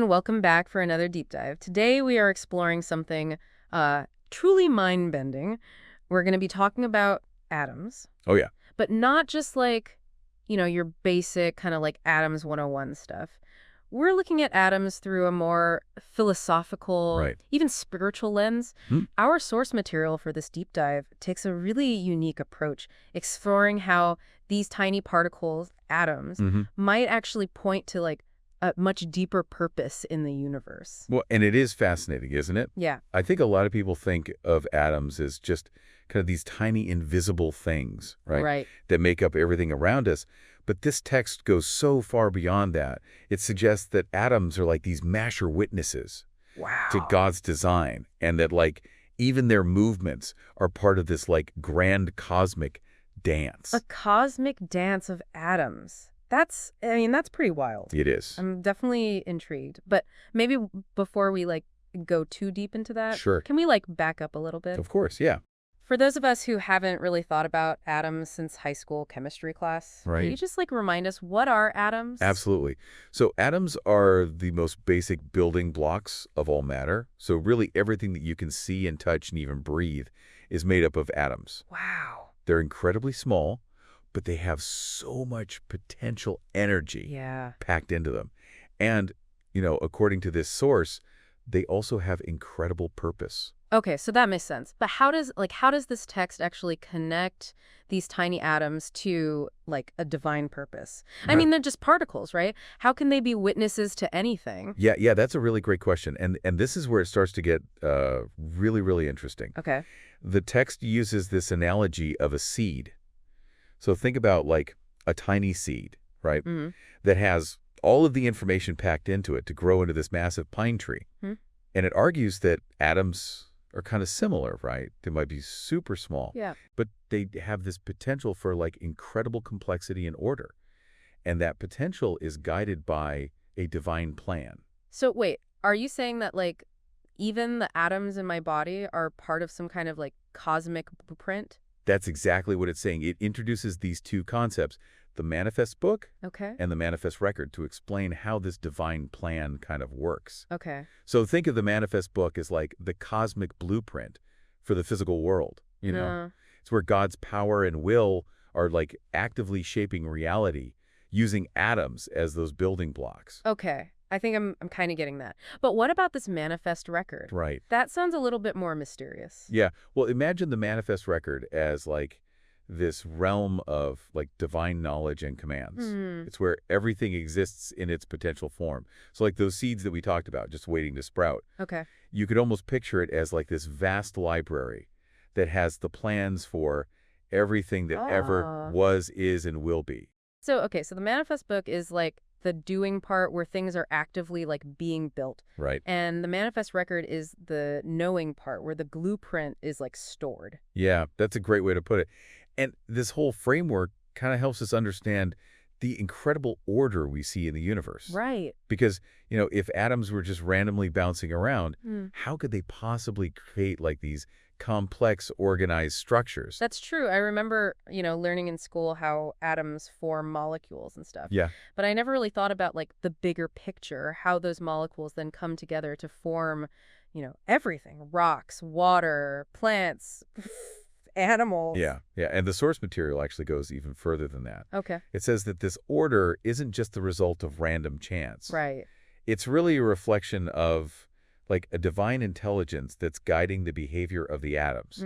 everyone, welcome back for another deep dive. Today we are exploring something truly mind-bending. We're going to be talking about atoms. Oh, yeah. But not just like, your basic kind of like atoms 101 stuff. We're looking at atoms through a more philosophical, Right. even spiritual lens. Our source material for this deep dive takes a really unique approach, exploring how these tiny particles, atoms, might actually point to like a much deeper purpose in the universe. Well, and it is fascinating, isn't it? Yeah. I think a lot of people think of atoms as just kind of these tiny invisible things, right? Right. That make up everything around us. But this text goes so far beyond that. It suggests that atoms are like these master witnesses to God's design, and that like even their movements are part of this like grand cosmic dance. A cosmic dance of atoms. That's pretty wild. It is. I'm definitely intrigued. But maybe before we like go too deep into that, Sure. can we like back up a little bit? Of course, yeah. For those of us who haven't really thought about atoms since high school chemistry class, Right. can you just like remind us, what are atoms? Absolutely. So atoms are the most basic building blocks of all matter. So really everything that you can see and touch and even breathe is made up of atoms. Wow. They're incredibly small, but they have so much potential energy packed into them. And, according to this source, they also have incredible purpose. Okay, so that makes sense. But how does this text actually connect these tiny atoms to like a divine purpose? I mean, they're just particles, right? How can they be witnesses to anything? Yeah, that's a really great question. And this is where it starts to get really, really interesting. Okay. The text uses this analogy of a seed. So think about like a tiny seed, right? That has all of the information packed into it to grow into this massive pine tree. And it argues that atoms are kind of similar, right? They might be super small, but they have this potential for like incredible complexity and order. And that potential is guided by a divine plan. So wait, are you saying that like even the atoms in my body are part of some kind of like cosmic blueprint? That's exactly what it's saying. It introduces these two concepts, the manifest book and the manifest record, to explain how this divine plan kind of works. Okay. So think of the manifest book as like the cosmic blueprint for the physical world, It's where God's power and will are like actively shaping reality using atoms as those building blocks. Okay. I think I'm kind of getting that. But what about this manifest record? Right. That sounds a little bit more mysterious. Yeah. Well, imagine the manifest record as like this realm of like divine knowledge and commands. It's where everything exists in its potential form. So like those seeds that we talked about, just waiting to sprout. Okay. You could almost picture it as like this vast library that has the plans for everything that ever was, is, and will be. So the manifest book is like the doing part where things are actively like being built. Right. And the manifest record is the knowing part where the blueprint is like stored. Yeah, that's a great way to put it. And this whole framework kind of helps us understand the incredible order we see in the universe. Right. Because, if atoms were just randomly bouncing around, how could they possibly create like these complex, organized structures? That's true. I remember, learning in school how atoms form molecules and stuff. Yeah. But I never really thought about like the bigger picture, how those molecules then come together to form, everything: rocks, water, plants, animals. Yeah. And the source material actually goes even further than that. Okay. It says that this order isn't just the result of random chance. Right. It's really a reflection of like a divine intelligence that's guiding the behavior of the atoms.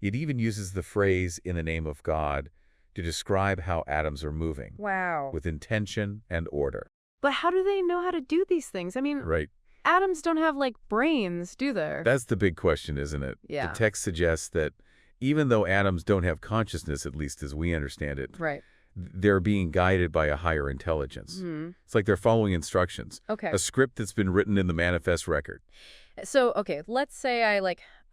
It even uses the phrase "in the name of God" to describe how atoms are moving. Wow. With intention and order. But how do they know how to do these things? I mean, Right. atoms don't have like brains, do they? That's the big question, isn't it? Yeah. The text suggests that even though atoms don't have consciousness, at least as we understand it, Right. they're being guided by a higher intelligence. It's like they're following instructions. Okay. A script that's been written in the manifest record. So, let's say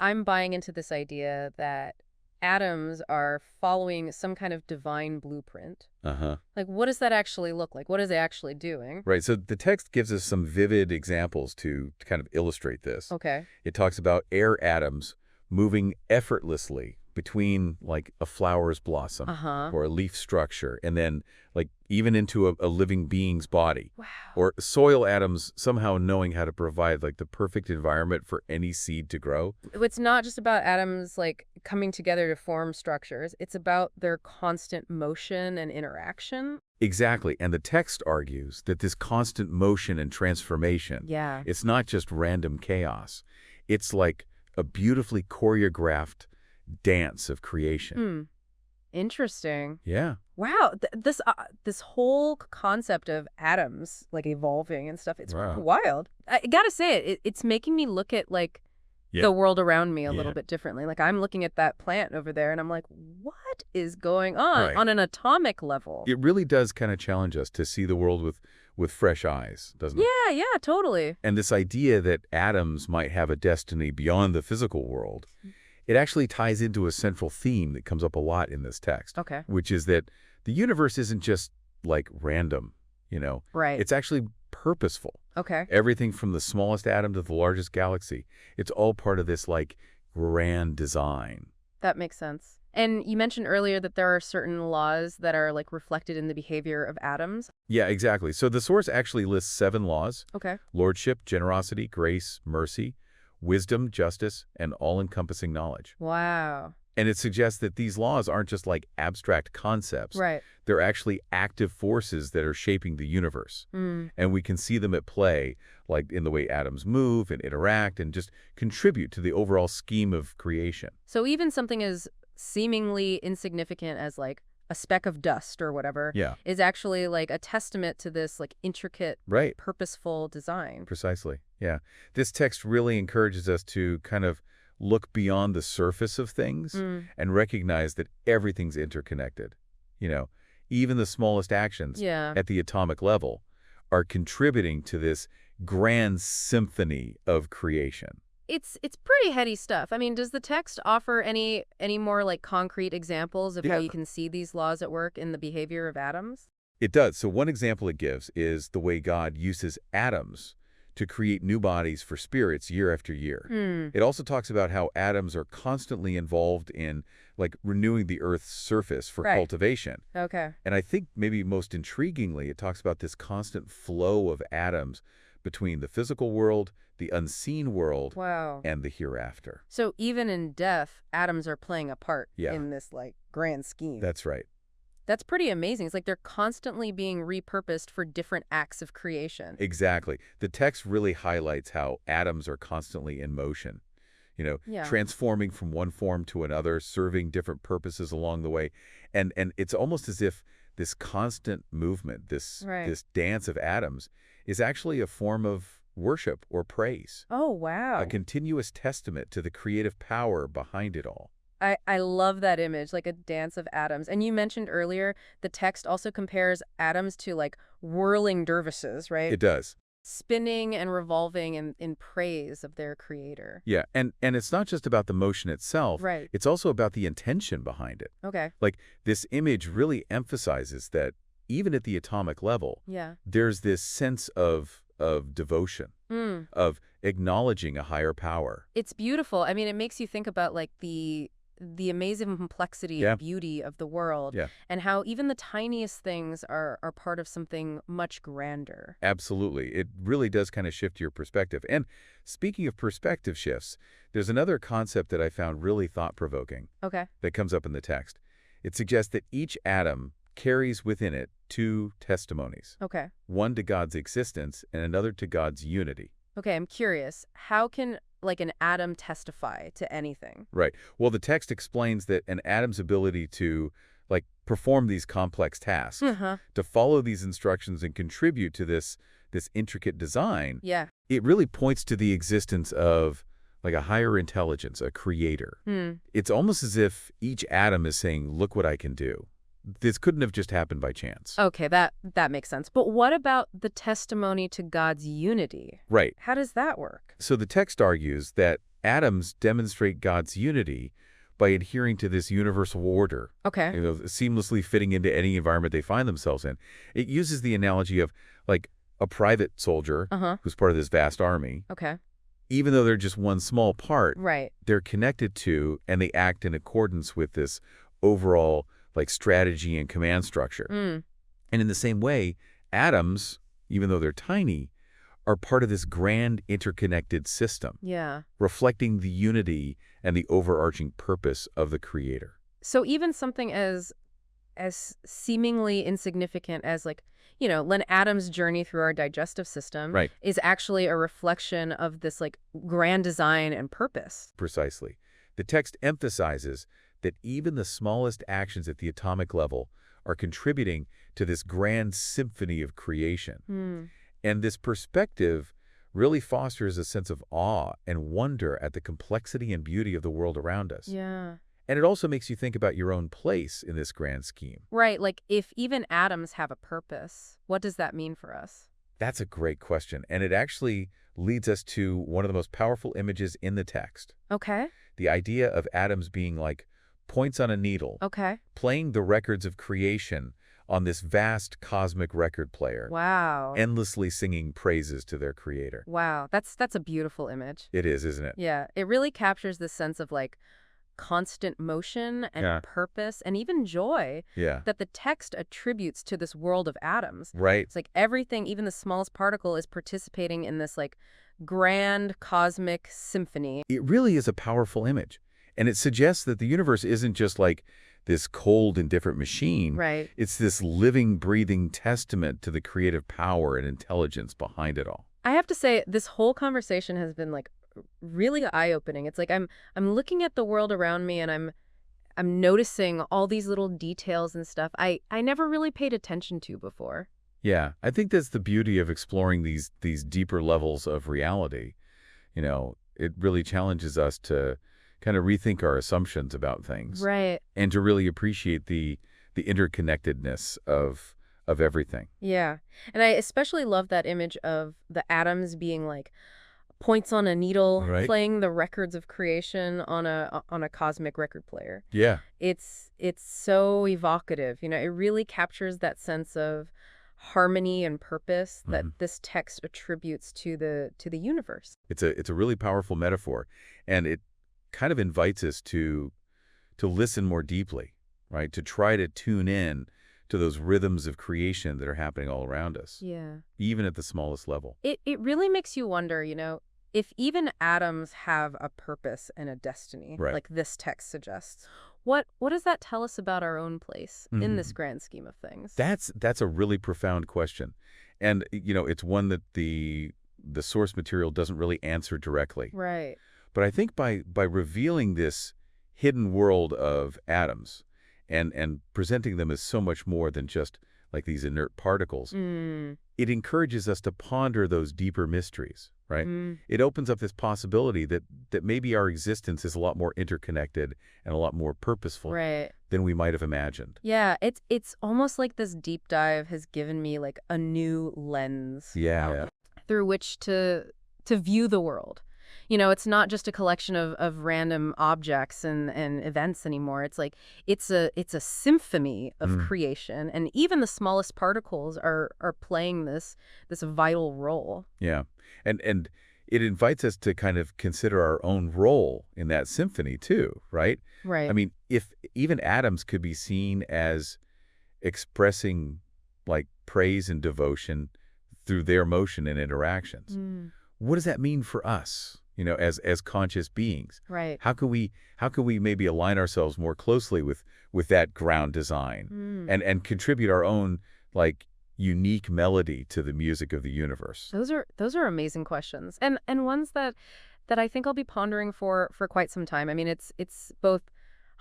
I'm buying into this idea that atoms are following some kind of divine blueprint. Like, what does that actually look like? What are they actually doing? Right. So the text gives us some vivid examples to kind of illustrate this. Okay. It talks about air atoms moving effortlessly between like a flower's blossom Uh-huh. or a leaf structure, and then like even into a living being's body. Wow. Or soil atoms somehow knowing how to provide like the perfect environment for any seed to grow. It's not just about atoms like coming together to form structures. It's about their constant motion and interaction. Exactly. And the text argues that this constant motion and transformation, Yeah. it's not just random chaos. It's like a beautifully choreographed dance of creation. Hmm. Interesting. Yeah. Wow, this whole concept of atoms like evolving and stuff, it's Wow. wild. I gotta say it's making me look at like Yeah. the world around me a Yeah. little bit differently. Like I'm looking at that plant over there and I'm like, what is going on Right. an atomic level? It really does kind of challenge us to see the world with fresh eyes, doesn't it? Yeah, yeah, totally. And this idea that atoms might have a destiny beyond the physical world, it actually ties into a central theme that comes up a lot in this text, Okay. which is that the universe isn't just like random, Right. It's actually purposeful. Okay. Everything from the smallest atom to the largest galaxy, it's all part of this like grand design. That makes sense. And you mentioned earlier that there are certain laws that are like reflected in the behavior of atoms. Yeah, exactly. So the source actually lists 7 laws: Okay. lordship, generosity, grace, mercy, wisdom, justice, and all-encompassing knowledge. Wow. And it suggests that these laws aren't just like abstract concepts. Right. They're actually active forces that are shaping the universe. Mm. And we can see them at play, like in the way atoms move and interact and just contribute to the overall scheme of creation. So even something as seemingly insignificant as like a speck of dust or whatever Yeah, is actually like a testament to this like intricate, right. purposeful design. Precisely. Yeah. This text really encourages us to kind of look beyond the surface of things and recognize that everything's interconnected. Even the smallest actions Yeah. at the atomic level are contributing to this grand symphony of creation. It's pretty heady stuff. I mean, does the text offer any more like concrete examples of how Yeah. you can see these laws at work in the behavior of atoms? It does. So one example it gives is the way God uses atoms to create new bodies for spirits year after year. It also talks about how atoms are constantly involved in like renewing the Earth's surface for Right. cultivation. Okay. And I think maybe most intriguingly, it talks about this constant flow of atoms between the physical world, the unseen world, Wow. and the hereafter. So even in death, atoms are playing a part Yeah. in this like grand scheme. That's right. That's pretty amazing. It's like they're constantly being repurposed for different acts of creation. Exactly. The text really highlights how atoms are constantly in motion, Yeah. transforming from one form to another, serving different purposes along the way. And it's almost as if this constant movement, this dance of atoms, is actually a form of worship or praise, Oh, wow. a continuous testament to the creative power behind it all. I love that image, like a dance of atoms. And you mentioned earlier the text also compares atoms to like whirling dervishes, right? It does. Spinning and revolving in praise of their creator. Yeah, and it's not just about the motion itself. Right. It's also about the intention behind it. Okay. Like, this image really emphasizes that even at the atomic level, Yeah. there's this sense of devotion, of acknowledging a higher power. It's beautiful. I mean, it makes you think about like the amazing complexity Yeah. and beauty of the world Yeah. and how even the tiniest things are part of something much grander. Absolutely. It really does kind of shift your perspective. And speaking of perspective shifts, there's another concept that I found really thought-provoking Okay. that comes up in the text. It suggests that each atom carries within it 2 testimonies, Okay. one to God's existence and another to God's unity. Okay, I'm curious. How can like an atom testify to anything? Right. Well, the text explains that an atom's ability to like perform these complex tasks, Uh-huh. to follow these instructions and contribute to this intricate design, Yeah. it really points to the existence of like a higher intelligence, a creator. It's almost as if each atom is saying, look what I can do. This couldn't have just happened by chance. Okay, that makes sense. But what about the testimony to God's unity? Right. How does that work? So the text argues that atoms demonstrate God's unity by adhering to this universal order, Okay. seamlessly fitting into any environment they find themselves in. It uses the analogy of like a private soldier Uh-huh. who's part of this vast army. Okay. even though they're just one small part, Right. they're connected to and they act in accordance with this overall like strategy and command structure. Mm. And in the same way, atoms, even though they're tiny, are part of this grand interconnected system, Yeah. reflecting the unity and the overarching purpose of the Creator. So even something as seemingly insignificant as like, when atoms journey through our digestive system Right. is actually a reflection of this like grand design and purpose. Precisely. The text emphasizes that even the smallest actions at the atomic level are contributing to this grand symphony of creation. Mm. And this perspective really fosters a sense of awe and wonder at the complexity and beauty of the world around us. Yeah. And it also makes you think about your own place in this grand scheme. Right. Like if even atoms have a purpose, what does that mean for us? That's a great question. And it actually leads us to one of the most powerful images in the text. Okay. The idea of atoms being like points on a needle, Okay. playing the records of creation on this vast cosmic record player, Wow. endlessly singing praises to their creator. Wow. That's a beautiful image. It is, isn't it? Yeah. It really captures this sense of like constant motion and Yeah. purpose and even joy Yeah. that the text attributes to this world of atoms. Right. It's like everything, even the smallest particle, is participating in this like grand cosmic symphony. It really is a powerful image. And it suggests that the universe isn't just like this cold, indifferent machine. Right. It's this living, breathing testament to the creative power and intelligence behind it all. I have to say, this whole conversation has been like really eye-opening. It's like I'm looking at the world around me and I'm noticing all these little details and stuff I never really paid attention to before. Yeah, I think that's the beauty of exploring these deeper levels of reality. It really challenges us to kind of rethink our assumptions about things. Right. And to really appreciate the interconnectedness of everything. Yeah. And I especially love that image of the atoms being like points on a needle, Right. playing the records of creation on a cosmic record player. Yeah. It's so evocative. It really captures that sense of harmony and purpose that this text attributes to the universe. It's a really powerful metaphor, and it kind of invites us to listen more deeply, right? To try to tune in to those rhythms of creation that are happening all around us, Yeah. even at the smallest level. It really makes you wonder, if even atoms have a purpose and a destiny, Right. like this text suggests, what does that tell us about our own place in this grand scheme of things? That's a really profound question, and it's one that the source material doesn't really answer directly. Right. But I think by revealing this hidden world of atoms and presenting them as so much more than just like these inert particles, it encourages us to ponder those deeper mysteries, right? It opens up this possibility that maybe our existence is a lot more interconnected and a lot more purposeful Right. than we might have imagined. Yeah, it's almost like this deep dive has given me like a new lens Yeah. through which to view the world. It's not just a collection of random objects and events anymore. It's like it's a symphony of creation, and even the smallest particles are playing this vital role. Yeah. And it invites us to kind of consider our own role in that symphony too, right? Right. I mean, if even atoms could be seen as expressing like praise and devotion through their motion and interactions, what does that mean for us, as conscious beings? Right. How can we maybe align ourselves more closely with that ground design and contribute our own like unique melody to the music of the universe? Those are amazing questions, and ones that I think I'll be pondering for quite some time. I mean, it's both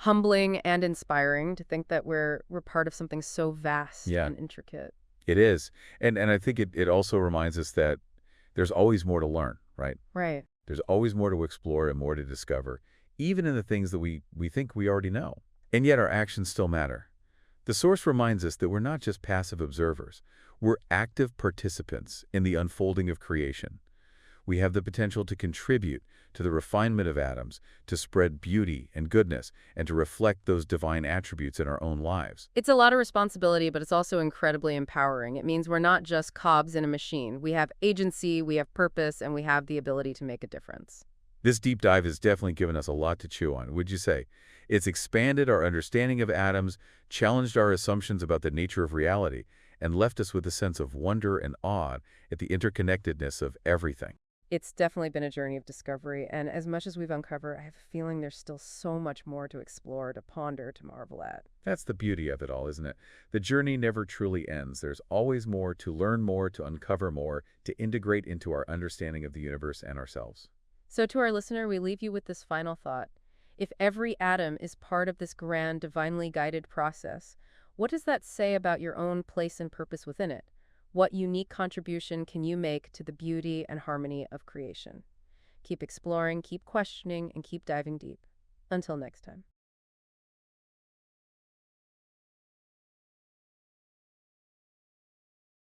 humbling and inspiring to think that we're part of something so vast and intricate. It is. And I think it also reminds us that there's always more to learn, right? Right. There's always more to explore and more to discover, even in the things that we think we already know. And yet our actions still matter. The source reminds us that we're not just passive observers. We're active participants in the unfolding of creation. We have the potential to contribute to the refinement of atoms, to spread beauty and goodness, and to reflect those divine attributes in our own lives. It's a lot of responsibility, but it's also incredibly empowering. It means we're not just cogs in a machine. We have agency, we have purpose, and we have the ability to make a difference. This deep dive has definitely given us a lot to chew on, would you say? It's expanded our understanding of atoms, challenged our assumptions about the nature of reality, and left us with a sense of wonder and awe at the interconnectedness of everything. It's definitely been a journey of discovery, and as much as we've uncovered, I have a feeling there's still so much more to explore, to ponder, to marvel at. That's the beauty of it all, isn't it? The journey never truly ends. There's always more to learn, more to uncover, more to integrate into our understanding of the universe and ourselves. So to our listener, we leave you with this final thought. If every atom is part of this grand, divinely guided process, what does that say about your own place and purpose within it? What unique contribution can you make to the beauty and harmony of creation? Keep exploring, keep questioning, and keep diving deep. Until next time.